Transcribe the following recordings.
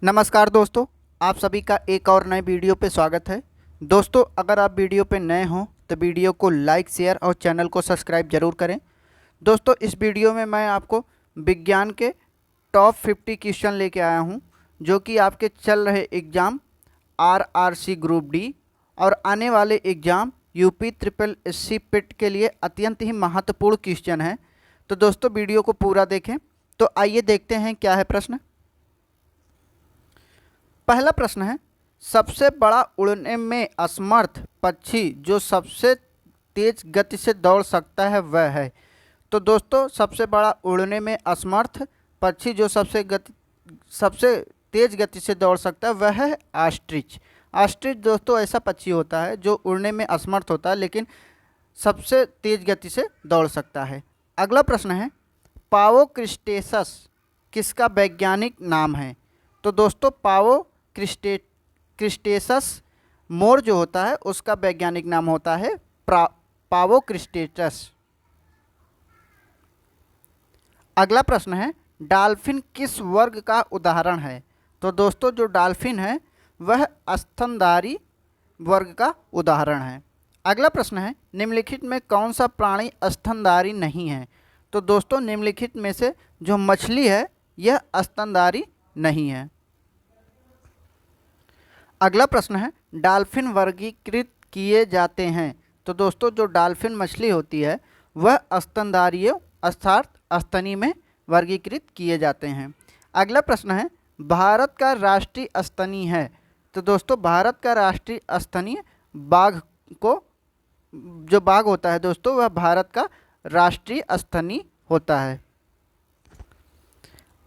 नमस्कार दोस्तों, आप सभी का एक और नए वीडियो पे स्वागत है। दोस्तों, अगर आप वीडियो पे नए हों तो वीडियो को लाइक, शेयर और चैनल को सब्सक्राइब जरूर करें। दोस्तों, इस वीडियो में मैं आपको विज्ञान के टॉप 50 क्वेश्चन लेके आया हूं, जो कि आपके चल रहे एग्ज़ाम आरआरसी ग्रुप डी और आने वाले एग्ज़ाम यूपी ट्रिपल एससी पिट के लिए अत्यंत ही महत्वपूर्ण क्वेश्चन है। तो दोस्तों, वीडियो को पूरा देखें। तो आइए देखते हैं क्या है प्रश्न। पहला प्रश्न है, सबसे बड़ा उड़ने में असमर्थ पक्षी जो सबसे तेज गति से दौड़ सकता है वह है। तो दोस्तों, सबसे बड़ा उड़ने में असमर्थ पक्षी जो सबसे तेज गति से दौड़ सकता है वह है ऑस्ट्रिच। ऑस्ट्रिच दोस्तों ऐसा पक्षी होता है जो उड़ने में असमर्थ होता है लेकिन सबसे तेज गति से दौड़ सकता है। अगला प्रश्न है, पावोक्रिस्टेसस किसका वैज्ञानिक नाम है। तो दोस्तों, क्रिस्टेसस मोर जो होता है उसका वैज्ञानिक नाम होता है पावोक्रिस्टेसस। अगला प्रश्न है, डॉल्फिन किस वर्ग का उदाहरण है। तो दोस्तों, जो डॉल्फिन है वह स्तनधारी वर्ग का उदाहरण है। अगला प्रश्न है, निम्नलिखित में कौन सा प्राणी स्तनधारी नहीं है। तो दोस्तों, निम्नलिखित में से जो मछली है यह स्तनधारी नहीं है। अगला प्रश्न है, डॉल्फिन वर्गीकृत किए जाते हैं। तो दोस्तों, जो डॉल्फिन मछली होती है वह स्तनधारी अर्थात स्तनी में वर्गीकृत किए जाते हैं। अगला प्रश्न है, भारत का राष्ट्रीय स्तनी है। तो दोस्तों, भारत का राष्ट्रीय स्तनीय बाघ को जो बाघ होता है दोस्तों वह भारत का राष्ट्रीय स्तनी होता है।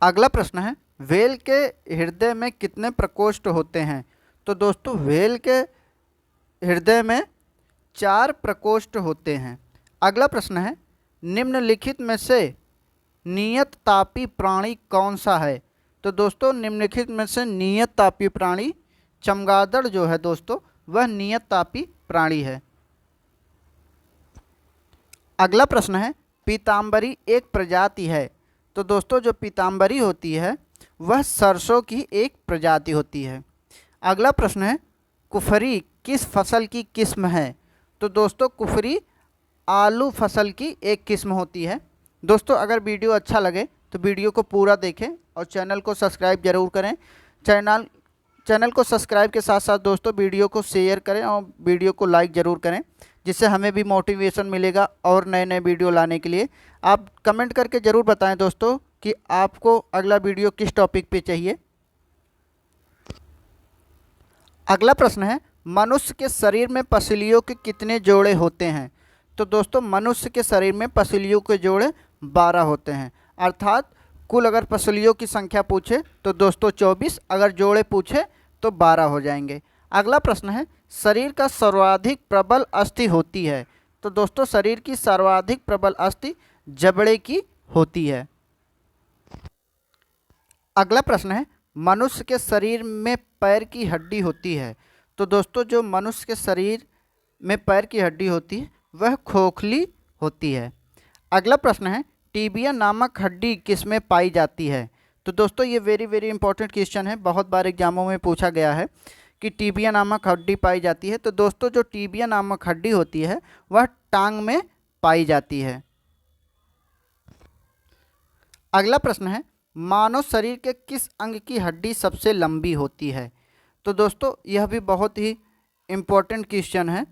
अगला प्रश्न है, व्हेल के हृदय में कितने प्रकोष्ठ होते हैं। तो दोस्तों, व्हेल के हृदय में 4 प्रकोष्ठ होते हैं। अगला प्रश्न है, निम्नलिखित में से नियत तापी प्राणी कौन सा है। तो दोस्तों, निम्नलिखित में से नियत तापी प्राणी चमगादड़ जो है दोस्तों वह नियत तापी प्राणी है। अगला प्रश्न है, पीताम्बरी एक प्रजाति है। तो दोस्तों, जो पीताम्बरी होती है वह सरसों की एक प्रजाति होती है। अगला प्रश्न है, कुफरी किस फसल की किस्म है। तो दोस्तों, कुफरी आलू फसल की एक किस्म होती है। दोस्तों, अगर वीडियो अच्छा लगे तो वीडियो को पूरा देखें और चैनल को सब्सक्राइब जरूर करें। चैनल को सब्सक्राइब के साथ साथ दोस्तों वीडियो को शेयर करें और वीडियो को लाइक ज़रूर करें, जिससे हमें भी मोटिवेशन मिलेगा और नए नए वीडियो लाने के लिए। आप कमेंट करके ज़रूर बताएं दोस्तों कि आपको अगला वीडियो किस टॉपिक पे चाहिए। अगला प्रश्न है, मनुष्य के शरीर में पसलियों के कितने जोड़े होते हैं। तो दोस्तों, मनुष्य के शरीर में पसलियों के जोड़े 12 होते हैं। अर्थात कुल अगर पसलियों की संख्या पूछे तो दोस्तों 24, अगर जोड़े पूछे तो 12 हो जाएंगे। अगला प्रश्न है, शरीर का सर्वाधिक प्रबल अस्थि होती है। तो दोस्तों, शरीर की सर्वाधिक प्रबल अस्थि जबड़े की होती है। अगला प्रश्न है, मनुष्य के शरीर में पैर की हड्डी होती है। तो दोस्तों, जो मनुष्य के शरीर में पैर की हड्डी होती है वह खोखली होती है। अगला प्रश्न है, टीबिया नामक हड्डी किसमें पाई जाती है। तो दोस्तों, ये वेरी वेरी इंपॉर्टेंट क्वेश्चन है, बहुत बार एग्जामों में पूछा गया है कि टीबिया नामक हड्डी पाई जाती है। तो दोस्तों, जो टीबिया नामक हड्डी होती है वह टांग में पाई जाती है। अगला प्रश्न है, मानव शरीर के किस अंग की हड्डी सबसे लंबी होती है। तो दोस्तों, यह भी बहुत ही इम्पोर्टेंट क्वेश्चन है,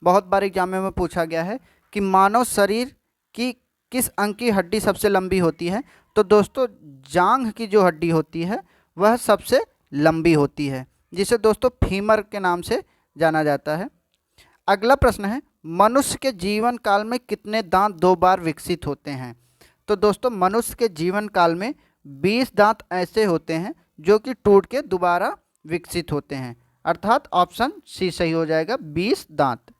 बहुत बार एग्जाम में पूछा गया है कि मानव शरीर की किस अंग की हड्डी सबसे लंबी होती है। तो दोस्तों, जांघ की जो हड्डी होती है वह सबसे लंबी होती है, जिसे दोस्तों फीमर के नाम से जाना जाता है। अगला प्रश्न है, मनुष्य के जीवन काल में कितने दांत 2 बार विकसित होते हैं। तो दोस्तों, मनुष्य के जीवन काल में 20 दांत ऐसे होते हैं जो कि टूट के दोबारा विकसित होते हैं, अर्थात ऑप्शन सी सही हो जाएगा, 20 दांत।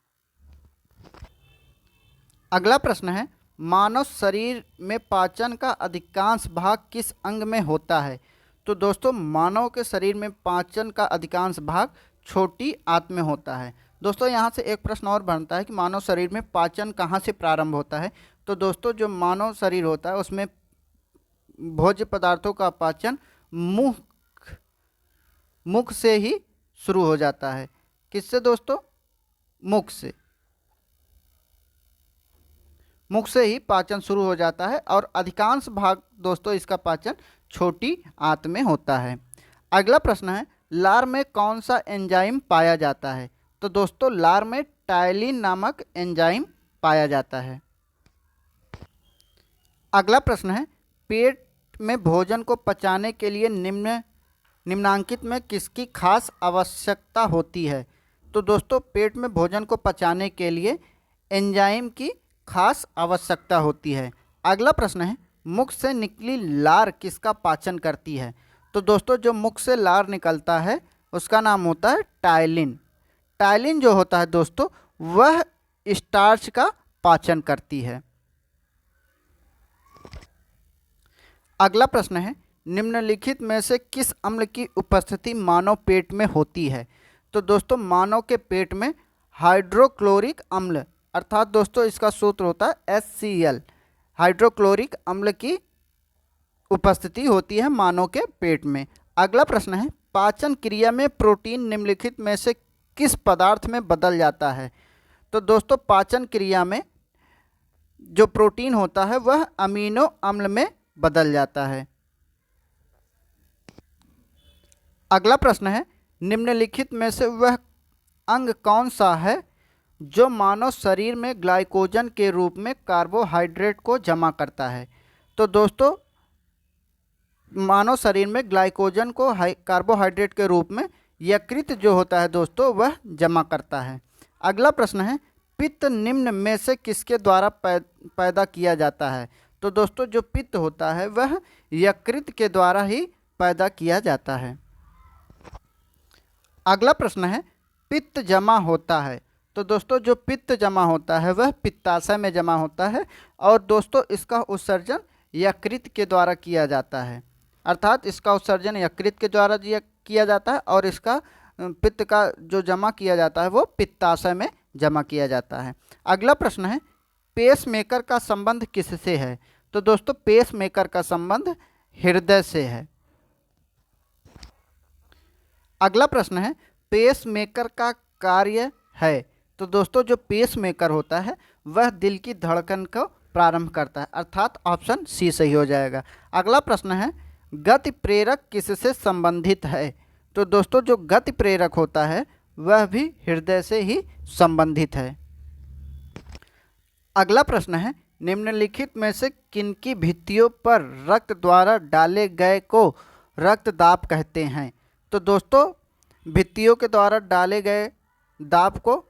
अगला प्रश्न है, मानव शरीर में पाचन का अधिकांश भाग किस अंग में होता है। तो दोस्तों, मानव के शरीर में पाचन का अधिकांश भाग छोटी आंत में होता है। दोस्तों, यहाँ से एक प्रश्न और बनता है कि मानव शरीर में पाचन कहाँ से प्रारंभ होता है। तो दोस्तों, जो मानव शरीर होता है उसमें भोज्य पदार्थों का पाचन मुंह मुख से ही शुरू हो जाता है। किससे दोस्तों? मुख से। मुख से ही पाचन शुरू हो जाता है और अधिकांश भाग दोस्तों इसका पाचन छोटी आंत में होता है। अगला प्रश्न है, लार में कौन सा एंजाइम पाया जाता है? तो दोस्तों लार में टायलिन नामक एंजाइम पाया जाता है। अगला प्रश्न है, पेट में भोजन को पचाने के लिए निम्नांकित में किसकी खास आवश्यकता होती है? तो दोस्तों पेट में भोजन को पचाने के लिए एंजाइम की खास आवश्यकता होती है। अगला प्रश्न है, मुख से निकली लार किसका पाचन करती है? तो दोस्तों जो मुख से लार निकलता है उसका नाम होता है टायलिन। टायलिन जो होता है दोस्तों वह स्टार्च का पाचन करती है। अगला प्रश्न है, निम्नलिखित में से किस अम्ल की उपस्थिति मानव पेट में होती है? तो दोस्तों मानव के पेट में हाइड्रोक्लोरिक अम्ल अर्थात दोस्तों इसका सूत्र होता है HCl, हाइड्रोक्लोरिक अम्ल की उपस्थिति होती है मानव के पेट में। अगला प्रश्न है, पाचन क्रिया में प्रोटीन निम्नलिखित में से किस पदार्थ में बदल जाता है? तो दोस्तों पाचन क्रिया में जो प्रोटीन होता है वह अमीनो अम्ल में बदल जाता है। अगला प्रश्न है, निम्नलिखित में से वह अंग कौन सा है जो मानव शरीर में ग्लाइकोजन के रूप में कार्बोहाइड्रेट को जमा करता है? तो दोस्तों मानव शरीर में ग्लाइकोजन को कार्बोहाइड्रेट के रूप में यकृत जो होता है दोस्तों वह जमा करता है। अगला प्रश्न है, पित्त निम्न में से किसके द्वारा पैदा किया जाता है? तो दोस्तों जो पित्त होता है वह यकृत के द्वारा ही पैदा किया जाता है। अगला प्रश्न है, पित्त जमा होता है। तो दोस्तों जो पित्त जमा होता है वह पित्ताशय में जमा होता है और दोस्तों इसका उत्सर्जन यकृत के द्वारा किया जाता है, अर्थात इसका उत्सर्जन यकृत के द्वारा किया जाता है और इसका पित्त का जो जमा किया जाता है वो पित्ताशय में जमा किया जाता है। अगला प्रश्न है, पेसमेकर का संबंध किससे है? तो दोस्तों पेसमेकर का संबंध हृदय से है। अगला प्रश्न है, पेसमेकर का कार्य है। तो दोस्तों जो पेसमेकर होता है वह दिल की धड़कन को प्रारंभ करता है, अर्थात ऑप्शन सी सही हो जाएगा। अगला प्रश्न है, गति प्रेरक किससे संबंधित है? तो दोस्तों जो गति प्रेरक होता है वह भी हृदय से ही संबंधित है। अगला प्रश्न है, निम्नलिखित में से किनकी भित्तियों पर रक्त द्वारा डाले गए को रक्तदाब कहते हैं? तो दोस्तों भित्तियों के द्वारा डाले गए दाब को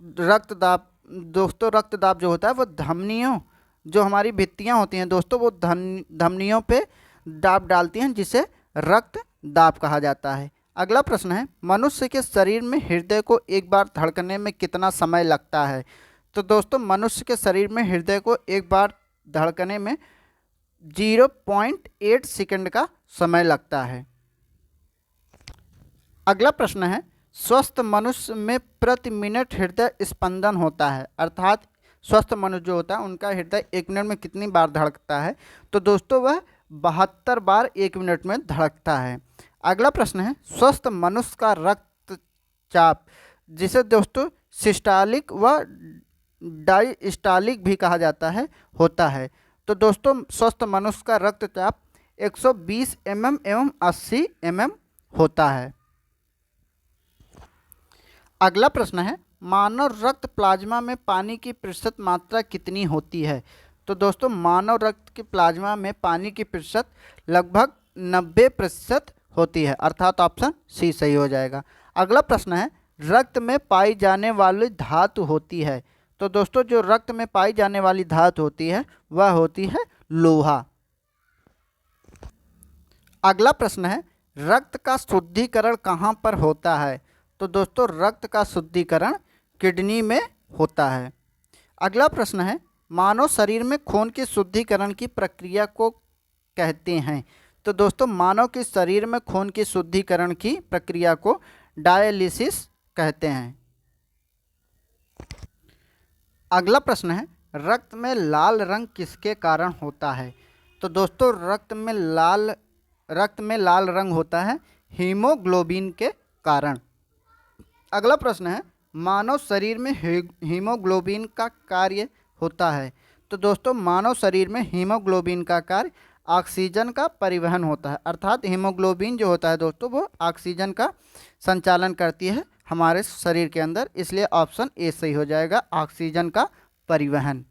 रक्तदाब दोस्तों रक्तदाब जो होता है वो धमनियों जो हमारी भित्तियाँ होती हैं दोस्तों वो धमनियों पे दाब डालती हैं जिसे रक्त दाब कहा जाता है। अगला प्रश्न है, मनुष्य के शरीर में हृदय को एक बार धड़कने में कितना समय लगता है? तो दोस्तों मनुष्य के शरीर में हृदय को एक बार धड़कने में 0.8 सेकंड का समय लगता है। अगला प्रश्न है, स्वस्थ मनुष्य में प्रति मिनट हृदय स्पंदन होता है, अर्थात स्वस्थ मनुष्य जो होता है उनका हृदय एक मिनट में कितनी बार धड़कता है? तो दोस्तों वह 72 बार एक मिनट में धड़कता है। अगला प्रश्न है, स्वस्थ मनुष्य का रक्तचाप जिसे दोस्तों सिस्टालिक व डायस्टालिक भी कहा जाता है होता है। तो दोस्तों स्वस्थ मनुष्य का रक्तचाप 120 mm एवं 80 mm होता है। अगला प्रश्न है, मानव रक्त प्लाज्मा में पानी की प्रतिशत मात्रा कितनी होती है? तो दोस्तों मानव रक्त के प्लाज्मा में पानी की प्रतिशत लगभग 90% होती है, अर्थात ऑप्शन सी सही हो जाएगा। अगला प्रश्न है, रक्त में पाई जाने वाली धातु होती है। तो दोस्तों जो रक्त में पाई जाने वाली धातु होती है वह होती है लोहा। अगला प्रश्न है, रक्त का शुद्धिकरण कहाँ पर होता है? तो दोस्तों रक्त का शुद्धिकरण किडनी में होता है। अगला प्रश्न है, मानव शरीर में खून के शुद्धिकरण की प्रक्रिया को कहते हैं? तो दोस्तों मानव के शरीर में खून के शुद्धिकरण की प्रक्रिया को डायलिसिस कहते हैं। अगला प्रश्न है, रक्त में लाल रंग किसके कारण होता है? तो दोस्तों रक्त में लाल रक्त में लाल रंग होता है? हीमोग्लोबिन के कारण। अगला प्रश्न है, मानव शरीर में हीमोग्लोबिन का कार्य होता है? तो दोस्तों मानव शरीर में हीमोग्लोबिन का कार्य ऑक्सीजन का परिवहन होता है, अर्थात हीमोग्लोबिन जो होता है दोस्तों वो ऑक्सीजन का संचालन करती है हमारे शरीर के अंदर, इसलिए ऑप्शन ए सही हो जाएगा, ऑक्सीजन का परिवहन।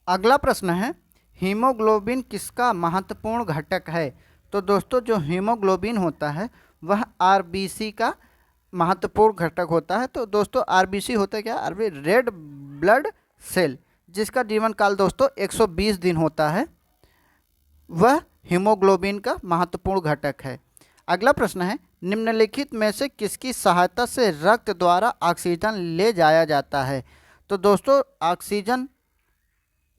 अगला प्रश्न है, हीमोग्लोबिन किसका महत्वपूर्ण घटक है? तो दोस्तों जो हीमोग्लोबिन होता है वह आरबीसी का महत्वपूर्ण घटक होता है। तो दोस्तों आरबीसी होता है क्या? रेड ब्लड सेल, जिसका जीवन काल दोस्तों 120 दिन होता है, वह हीमोग्लोबिन का महत्वपूर्ण घटक है। अगला प्रश्न है, निम्नलिखित में से किसकी सहायता से रक्त द्वारा ऑक्सीजन ले जाया जाता है? तो दोस्तों ऑक्सीजन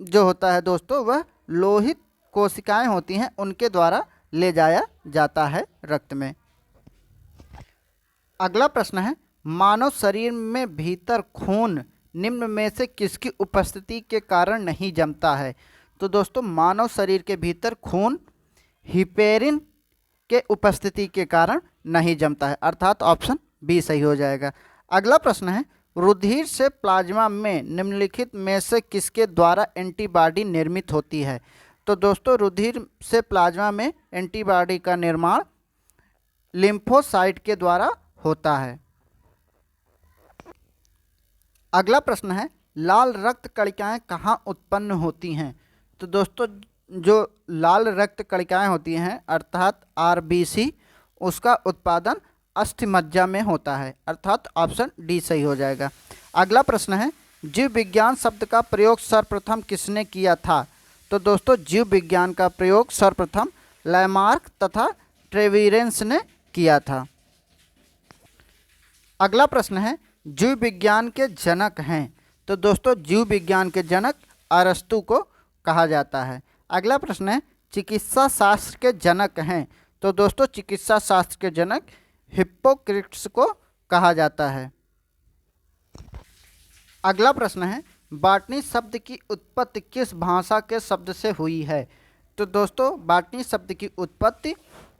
जो होता है दोस्तों वह लोहित कोशिकाएं होती हैं, उनके द्वारा ले जाया जाता है रक्त में। अगला प्रश्न है, मानव शरीर में भीतर खून निम्न में से किसकी उपस्थिति के कारण नहीं जमता है? तो दोस्तों मानव शरीर के भीतर खून हिपेरिन के उपस्थिति के कारण नहीं जमता है, अर्थात ऑप्शन बी सही हो जाएगा। अगला प्रश्न है, रुधिर से प्लाज्मा में निम्नलिखित में से किसके द्वारा एंटीबॉडी निर्मित होती है? तो दोस्तों रुधिर से प्लाज्मा में एंटीबॉडी का निर्माण लिम्फोसाइट के द्वारा होता है। अगला प्रश्न है, लाल रक्त कणिकाएं कहाँ उत्पन्न होती हैं? तो दोस्तों जो लाल रक्त कणिकाएं होती हैं अर्थात आरबीसी, उसका उत्पादन अस्थिमज्जा में होता है, अर्थात ऑप्शन डी सही हो जाएगा। अगला प्रश्न है, जीव विज्ञान शब्द का प्रयोग सर्वप्रथम किसने किया था? तो दोस्तों जीव विज्ञान का प्रयोग सर्वप्रथम लैमार्क तथा ट्रेविरेंस ने किया था। अगला प्रश्न है, जीव विज्ञान के जनक हैं? तो दोस्तों जीव विज्ञान के जनक अरस्तु को कहा जाता है। अगला प्रश्न है, चिकित्सा शास्त्र के जनक हैं? तो दोस्तों चिकित्सा शास्त्र के जनक हिप्पोक्रेट्स को कहा जाता है। अगला प्रश्न है, बॉटनी शब्द की उत्पत्ति किस भाषा के शब्द से हुई है? तो दोस्तों बॉटनी शब्द की उत्पत्ति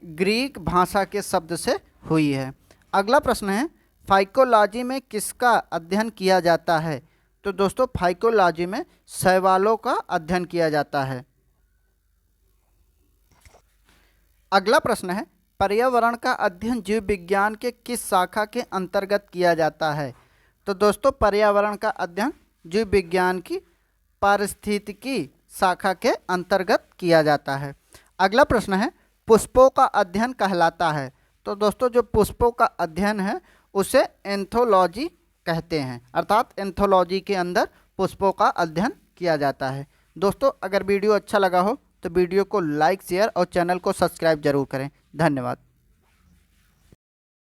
ग्रीक भाषा के शब्द से हुई है। अगला प्रश्न है, फाइकोलॉजी में किसका अध्ययन किया जाता है? तो दोस्तों फाइकोलॉजी में शैवालों का अध्ययन किया जाता है। अगला प्रश्न है, पर्यावरण का अध्ययन जीव विज्ञान के किस शाखा के अंतर्गत किया जाता है? तो दोस्तों पर्यावरण का अध्ययन जीव विज्ञान की पारिस्थितिकी शाखा के अंतर्गत किया जाता है। अगला प्रश्न है, पुष्पों का अध्ययन कहलाता है? तो दोस्तों जो पुष्पों का अध्ययन है उसे एंथोलॉजी कहते हैं, अर्थात एंथोलॉजी के अंदर पुष्पों का अध्ययन किया जाता है। दोस्तों अगर वीडियो अच्छा लगा हो तो वीडियो को लाइक शेयर और चैनल को सब्सक्राइब जरूर करें। धन्यवाद।